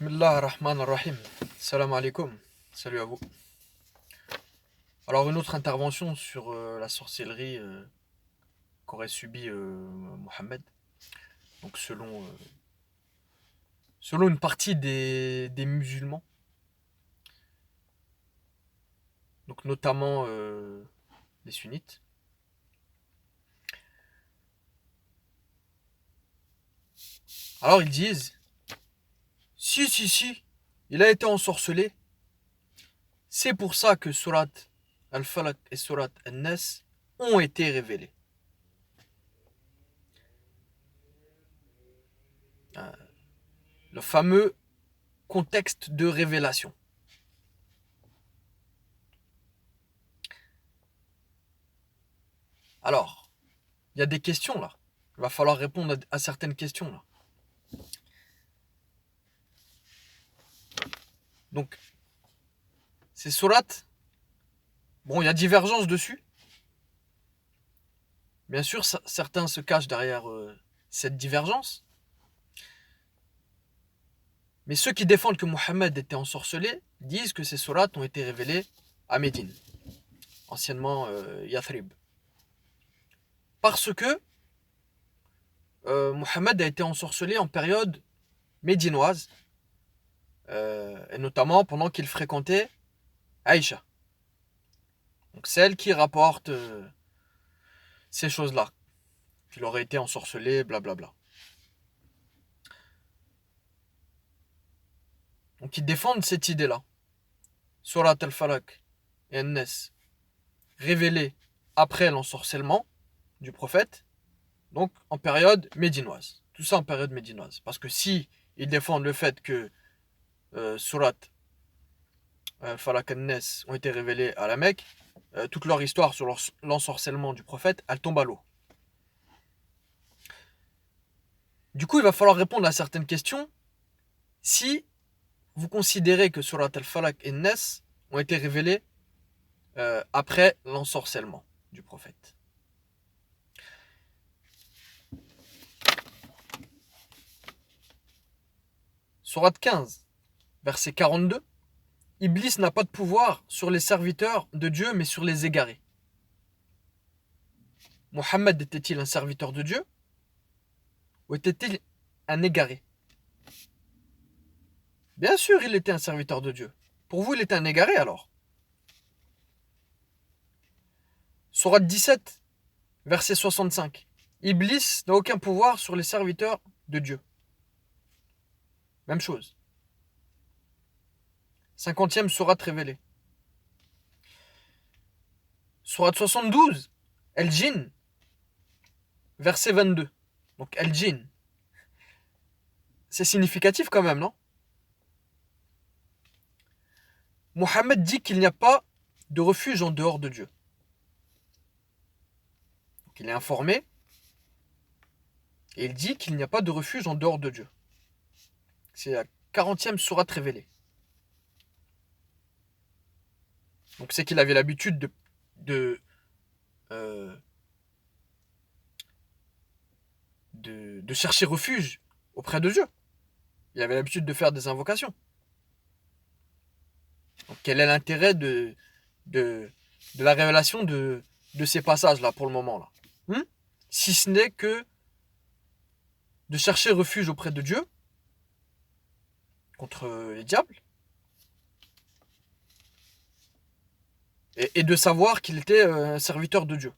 Bismillah ar-Rahman ar-Rahim. Salam alaikum. Salut à vous. Alors une autre intervention sur la sorcellerie qu'aurait subi Mohammed. Donc selon une partie des musulmans, donc notamment les sunnites. Alors ils disent, si, il a été ensorcelé. C'est pour ça que Surat Al-Falaq et Surat An-Nas ont été révélés. Le fameux contexte de révélation. Alors, il y a des questions là. Il va falloir répondre à certaines questions là. Donc, ces sourates, bon, il y a divergence dessus. Bien sûr, certains se cachent derrière cette divergence. Mais ceux qui défendent que Mohammed était ensorcelé disent que ces sourates ont été révélées à Médine, anciennement Yathrib. Parce que Mohammed a été ensorcelé en période médinoise, et notamment pendant qu'il fréquentait Aïcha. Donc celle qui rapporte ces choses-là, qu'il aurait été ensorcelé, blablabla. Donc ils défendent cette idée-là. Surat al-Falaq et An-Nas, révélées après l'ensorcellement du prophète, donc en période médinoise. Tout ça en période médinoise. Parce que si ils défendent le fait que Surat al-Falaq et An-Nas ont été révélées à la Mecque, toute leur histoire sur l'ensorcellement du prophète, elle tombe à l'eau. Du coup, il va falloir répondre à certaines questions si vous considérez que Surat al-Falaq et An-Nas ont été révélées après l'ensorcellement du prophète. Surat 15, verset 42. Iblis n'a pas de pouvoir sur les serviteurs de Dieu, mais sur les égarés. Mohammed était-il un serviteur de Dieu ou était-il un égaré? Bien sûr, il était un serviteur de Dieu. Pour vous, il était un égaré alors? Sourate 17, verset 65. Iblis n'a aucun pouvoir sur les serviteurs de Dieu. Même chose. 50e sourate révélée. Sourate 72, El-Jinn, verset 22. Donc El-Jinn. C'est significatif quand même, non? Mohammed dit qu'il n'y a pas de refuge en dehors de Dieu. Donc il est informé et il dit qu'il n'y a pas de refuge en dehors de Dieu. C'est la 40e sourate révélée. Donc c'est qu'il avait l'habitude de chercher refuge auprès de Dieu. Il avait l'habitude de faire des invocations. Donc quel est l'intérêt de la révélation de ces passages-là pour le moment là, si ce n'est que de chercher refuge auprès de Dieu contre les diables et de savoir qu'il était un serviteur de Dieu.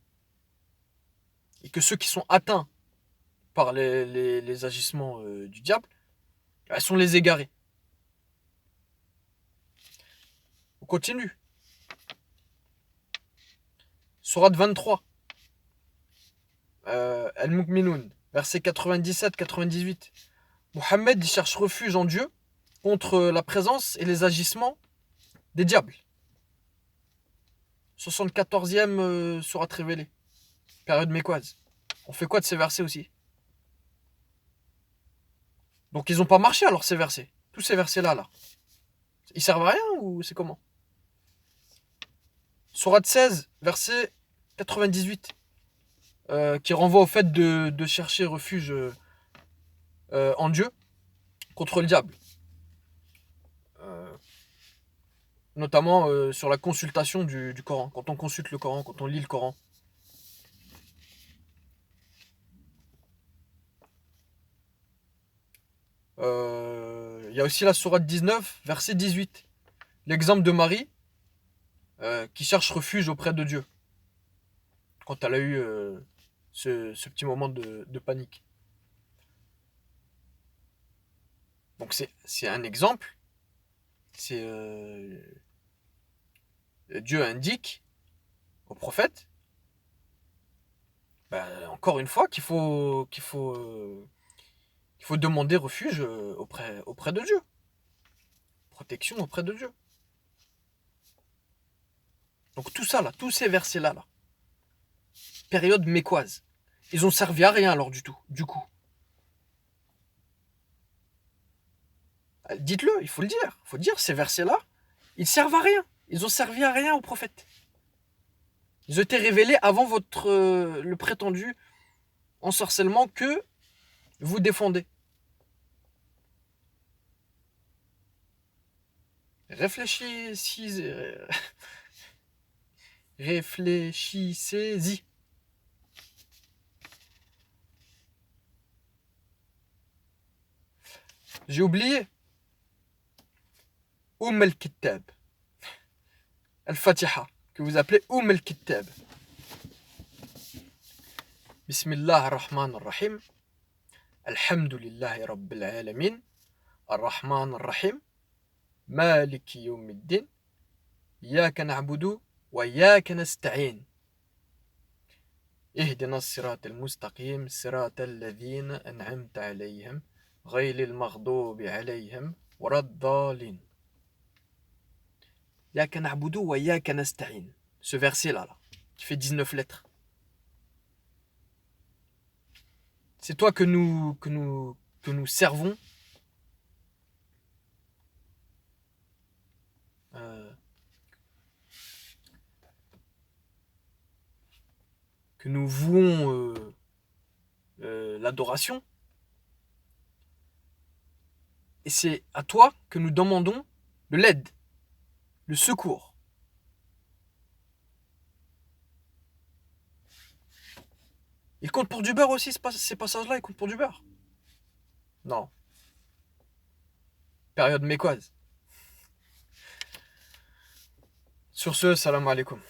Et que ceux qui sont atteints par les agissements du diable, elles sont les égarés. On continue. Sourate 23. Al-Mu'minun, verset 97-98. Mohammed cherche refuge en Dieu contre la présence et les agissements des diables. 74e sourate révélée. Période mécoise. On fait quoi de ces versets aussi? Donc ils n'ont pas marché alors ces versets. Tous ces versets-là, là. Ils servent à rien ou c'est comment? Sourate 16, verset 98. Qui renvoie au fait de chercher refuge en Dieu contre le diable. notamment sur la consultation du Coran, quand on consulte le Coran, quand on lit le Coran. Il y a aussi la sourate 19, verset 18. L'exemple de Marie qui cherche refuge auprès de Dieu quand elle a eu ce petit moment de panique. Donc c'est un exemple. C'est Dieu indique au prophète, encore une fois, qu'il faut demander refuge auprès de Dieu, protection auprès de Dieu. Donc tout ça là, tous ces versets là, période mécoise, ils ont servi à rien alors du coup. Dites-le, il faut le dire. Il faut dire, ces versets-là, ils servent à rien. Ils ont servi à rien au prophète. Ils ont été révélés avant le prétendu ensorcellement que vous défendez. Réfléchissez-y. J'ai oublié. al-Kittab. Al-Fatiha, que vous appelez al-Kittab. Bismillah ar-Rahman ar-Rahim. Alhamdulillahi Rabbil Alamin. Ar-Rahman ar-Rahim. Maliki yawmiddin. Iyaka na'budu wa iyaka nasta'in. اهدنا الصراط المستقيم صراط الذين أنعمت عليهم غير المغضوب عليهم ولا الضالين. إياك نعبد وإياك نستعين. Ce verset là, qui fait 19 lettres. C'est toi que nous servons. Que nous vouons l'adoration. Et c'est à toi que nous demandons de l'aide, le secours. Il compte pour du beurre aussi, ces passages-là, ils comptent pour du beurre. Non. Période mécoise. Sur ce, salam alaikum.